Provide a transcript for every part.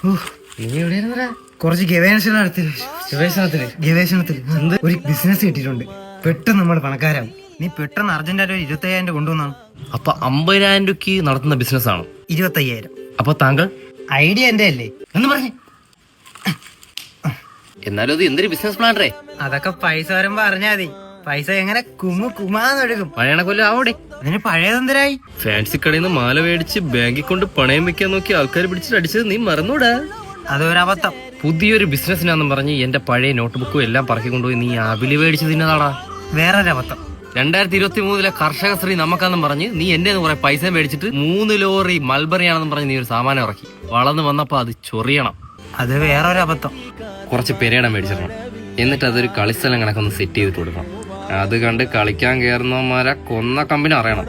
നീ എവിടെയായിരുന്നടാ? കുറച്ച് ഗവേഷണത്തില് ഒരു ബിസിനസ് കിട്ടിയിട്ടുണ്ട്. പെട്ടെന്ന് നമ്മൾ പണക്കാരാവും. നീ പെട്ടെന്ന് അർജന്റായിട്ട് ഒരു 25,000 കൊണ്ടുവന്നാണ്. അപ്പൊ 50,000 രൂപയ്ക്ക് നടത്തുന്ന ബിസിനസ് ആണ്. 25,000. അപ്പൊ താങ്കൾ ഐഡിയ എന്റെ അല്ലേ എന്ന് പറഞ്ഞു. എന്നാലും അത് എന്തൊരു ബിസിനസ് പ്ലാൻ റേ? അതൊക്കെ പൈസ വരുമ്പോ അറിഞ്ഞാ മതി. പൈസ എങ്ങനെ കുമാന്നൊഴുകും. പഴയണ കൊല്ലം ആവോടെ. അതിന് പഴയതെന്തരായി? ഫാൻസി കടയിൽ നിന്ന് മാല മേടിച്ച് ബാങ്കിൽ കൊണ്ട് പണയം വെക്കാൻ നോക്കി ആൾക്കാർ പിടിച്ചിട്ട് അടിച്ചത് നീ മറന്നൂടാ? അതൊരബദ്ധം. പുതിയൊരു ബിസിനസ്സിനാന്നും പറഞ്ഞ് എന്റെ പഴയ നോട്ട്ബുക്കും എല്ലാം പറക്കി കൊണ്ടുപോയി നീ അവില് മേടിച്ച് തിന്നതാടാ. വേറൊരബദ്ധം. 2023 കർഷക ശ്രീ നമുക്കാന്നും പറഞ്ഞ് നീ എന്റെ കുറെ പൈസ മേടിച്ചിട്ട് 3 ലോറി മൽബറി ആണെന്നും പറഞ്ഞ് നീ ഒരു സാമാനം ഇറക്കി. വളർന്ന് വന്നപ്പോ അത് ചൊറിയണം. അത് വേറൊരബദ്ധം. കുറച്ച് പെരേടം മേടിച്ചിടണം. എന്നിട്ട് അതൊരു കളിസ്ഥലം കണക്കൊന്ന് സെറ്റ് ചെയ്തിട്ട് കൊടുക്കണം. അത് കണ്ട് കളിക്കാൻ കയറുന്നവന്മാരെ കൊന്ന കമ്പനി അറിയണം.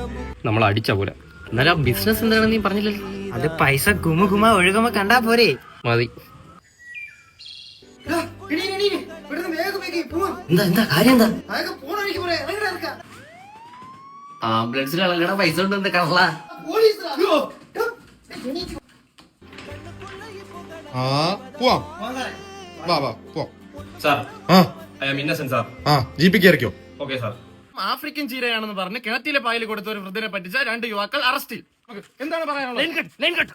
നമ്മൾ അടിച്ച പോലെ. എന്നാലും ആ ബിസിനസ് എന്താണെന്ന് നീ പറഞ്ഞില്ലല്ലോ. അത് പൈസ കുമ ഒഴുകുമ്പോ കണ്ടാ പോരെ. മതി. എന്താ കാര്യം? എന്താ ആംബുലൻസിൽ പൈസ ഉണ്ട് കള്ള. ആഫ്രിക്കൻ ചീരയാണെന്ന് പറഞ്ഞ് കിണറ്റിലെ പായൽ കൊടുത്ത ഒരു വൃദ്ധനെ പറ്റിച്ച 2 യുവാക്കൾ അറസ്റ്റിൽ. എന്താണ് പറയാനുള്ളത്?